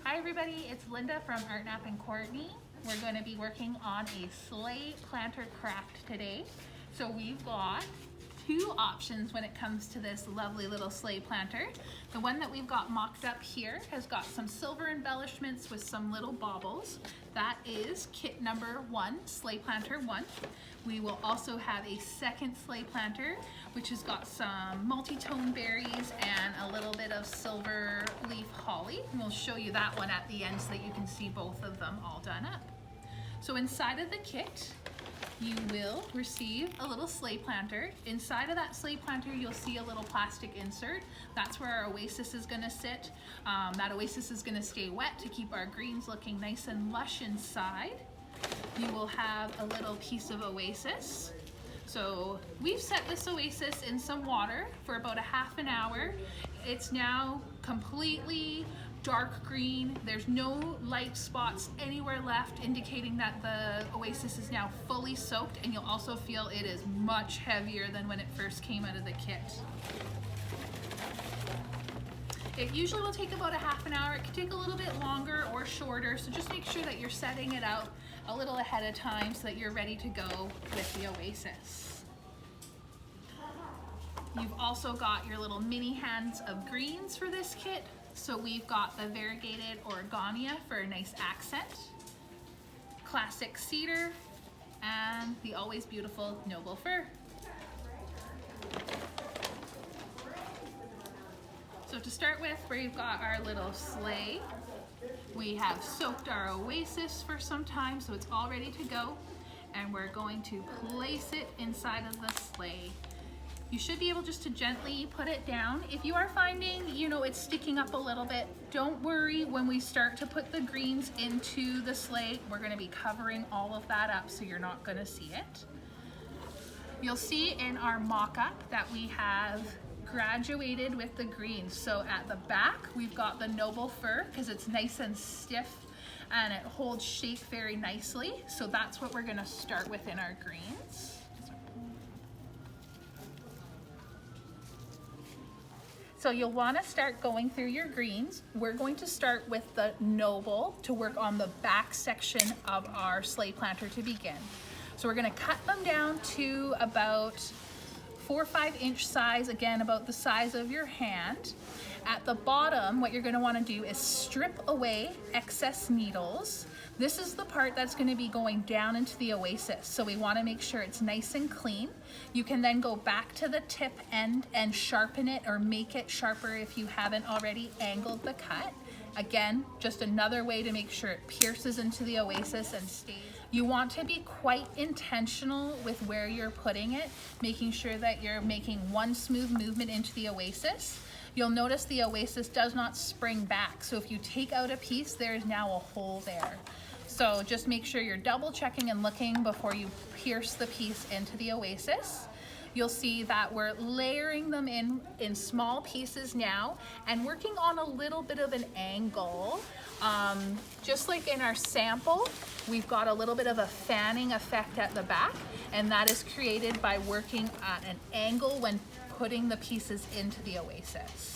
Hi everybody, it's Linda from Art Nap and Courtney. We're going to be working on a sleigh planter craft today. So we've got two options when it comes to this lovely little sleigh planter. The one that we've got mocked up here has got some silver embellishments with some little baubles. That is kit number 1, sleigh planter 1. We will also have a second sleigh planter which has got some multi-tone berries and a little bit of silver leaf holly. And we'll show you that one at the end so that you can see both of them all done up. So inside of the kit, you will receive a little sleigh planter. Inside of that sleigh planter, you'll see a little plastic insert. That's where our oasis is gonna sit. That oasis is gonna stay wet to keep our greens looking nice and lush inside. You will have a little piece of oasis. So we've set this oasis in some water for about a half an hour. It's now completely dark green. There's no light spots anywhere left, indicating that the oasis is now fully soaked, and you'll also feel it is much heavier than when it first came out of the kit. It usually will take about a half an hour. It can take a little bit longer or shorter, so just make sure that you're setting it out a little ahead of time so that you're ready to go with the oasis. You've also got your little mini hands of greens for this kit. So we've got the variegated origania for a nice accent, classic cedar, and the always beautiful noble fir. So to start with, we've got our little sleigh. We have soaked our oasis for some time, so it's all ready to go. And we're going to place it inside of the sleigh. You should be able just to gently put it down. If you are finding, it's sticking up a little bit, don't worry. When we start to put the greens into the sleigh, we're gonna be covering all of that up so you're not gonna see it. You'll see in our mock-up that we have graduated with the greens. So at the back, we've got the noble fir because it's nice and stiff and it holds shape very nicely. So that's what we're gonna start with in our greens. So you'll want to start going through your greens. We're going to start with the noble to work on the back section of our sleigh planter to begin. So we're going to cut them down to about 4 or 5 inch size, again about the size of your hand. At the bottom, what you're going to want to do is strip away excess needles. This is the part that's going to be going down into the oasis, so we want to make sure it's nice and clean. You can then go back to the tip end and sharpen it or make it sharper if you haven't already angled the cut. Again, just another way to make sure it pierces into the oasis and stays. You want to be quite intentional with where you're putting it, making sure that you're making one smooth movement into the oasis. You'll notice the oasis does not spring back, so if you take out a piece, there is now a hole there. So just make sure you're double checking and looking before you pierce the piece into the oasis. You'll see that we're layering them in small pieces now and working on a little bit of an angle. Just like in our sample, we've got a little bit of a fanning effect at the back, and that is created by working at an angle when putting the pieces into the oasis.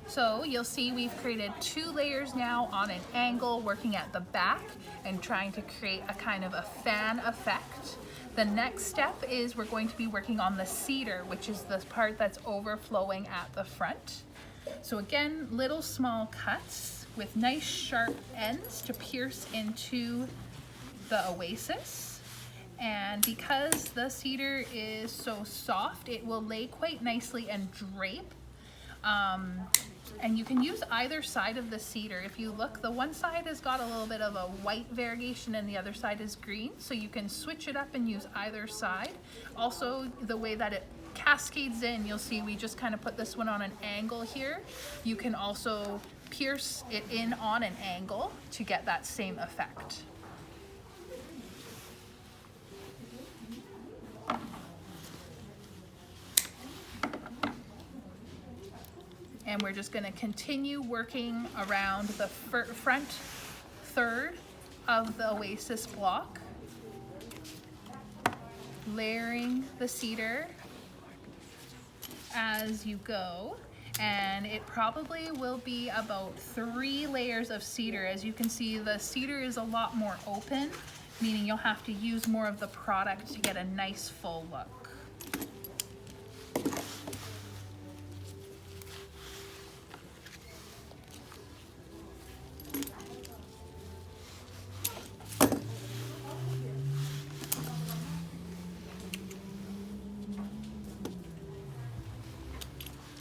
So you'll see we've created 2 layers now on an angle, working at the back and trying to create a kind of a fan effect. The next step is we're going to be working on the cedar, which is the part that's overflowing at the front. So again, little small cuts with nice sharp ends to pierce into the oasis. And because the cedar is so soft, it will lay quite nicely and drape. And you can use either side of the cedar. If you look, the one side has got a little bit of a white variegation and the other side is green. So you can switch it up and use either side. Also, the way that it cascades in, you'll see we just kind of put this one on an angle here. You can also pierce it in on an angle to get that same effect. And we're just going to continue working around the front third of the oasis block, layering the cedar as you go. And it probably will be about 3 layers of cedar. As you can see, the cedar is a lot more open, meaning you'll have to use more of the product to get a nice full look.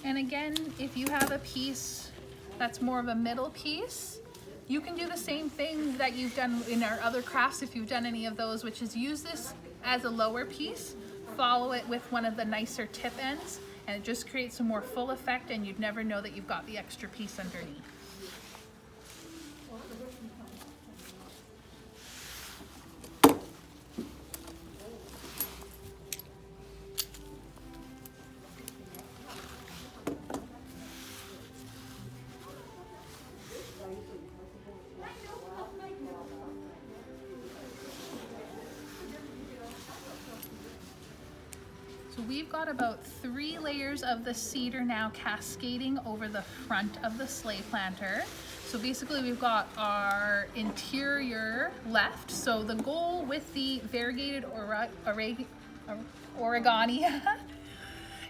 And again, if you have a piece that's more of a middle piece, you can do the same thing that you've done in our other crafts if you've done any of those, which is use this as a lower piece, follow it with one of the nicer tip ends, and it just creates a more full effect, and you'd never know that you've got the extra piece underneath. So we've got about 3 layers of the cedar now cascading over the front of the sleigh planter. So basically we've got our interior left. So the goal with the variegated origania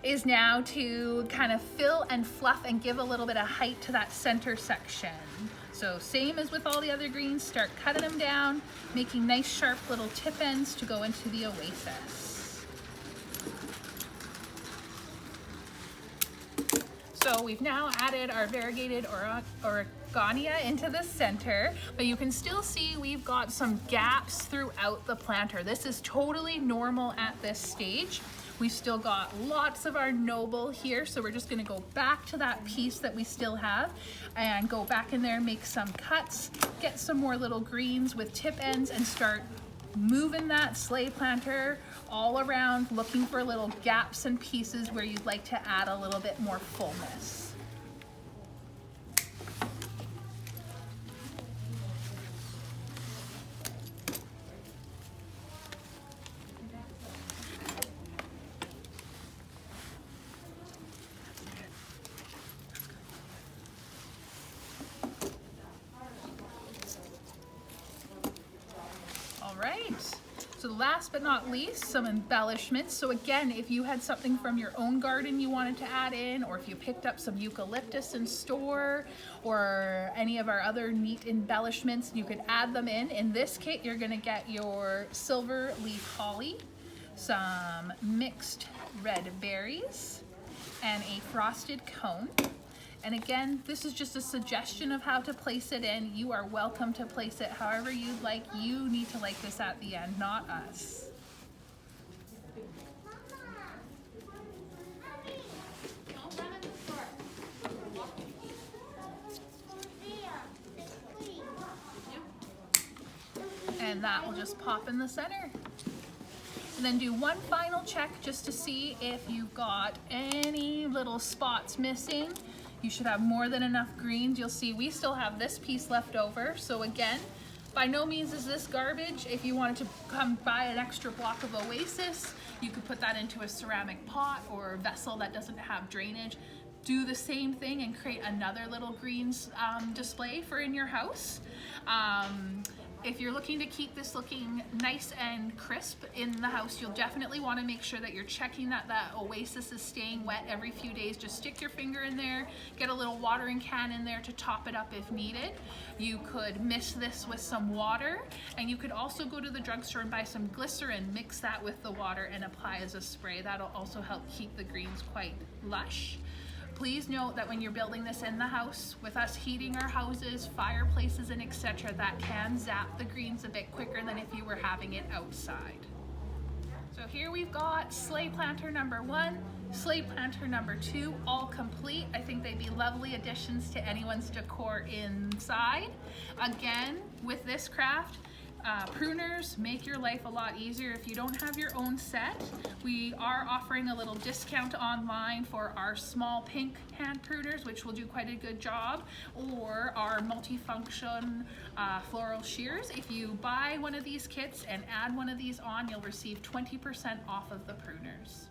is now to kind of fill and fluff and give a little bit of height to that center section. So same as with all the other greens, start cutting them down, making nice sharp little tip ends to go into the oasis. So we've now added our variegated origania into the center, but you can still see we've got some gaps throughout the planter. This is totally normal at this stage. We've still got lots of our noble here, so we're just gonna go back to that piece that we still have and go back in there, make some cuts, get some more little greens with tip ends, and start moving that sleigh planter all around, looking for little gaps and pieces where you'd like to add a little bit more fullness. So last but not least, some embellishments. So again, if you had something from your own garden you wanted to add in, or if you picked up some eucalyptus in store, or any of our other neat embellishments, you could add them in. In this kit, you're gonna get your silver leaf holly, some mixed red berries, and a frosted cone. And again, this is just a suggestion of how to place it in. You are welcome to place it however you'd like. You need to like this at the end, not us. And that will just pop in the center. And then do one final check just to see if you've got any little spots missing. You should have more than enough greens. You'll see we still have this piece left over. So again, by no means is this garbage. If you wanted to come buy an extra block of oasis, you could put that into a ceramic pot or a vessel that doesn't have drainage. Do the same thing and create another little greens display for in your house. If you're looking to keep this looking nice and crisp in the house, you'll definitely want to make sure that you're checking that that oasis is staying wet every few days. Just stick your finger in there, get a little watering can in there to top it up if needed. You could mix this with some water, and you could also go to the drugstore and buy some glycerin, mix that with the water and apply as a spray. That'll also help keep the greens quite lush. Please note that when you're building this in the house, with us heating our houses, fireplaces, and etc., that can zap the greens a bit quicker than if you were having it outside. So here we've got sleigh planter number 1, sleigh planter number 2, all complete. I think they'd be lovely additions to anyone's decor inside. Again, with this craft, Pruners make your life a lot easier if you don't have your own set. We are offering a little discount online for our small pink hand pruners, which will do quite a good job, or our multifunction floral shears. If you buy one of these kits and add one of these on, you'll receive 20% off of the pruners.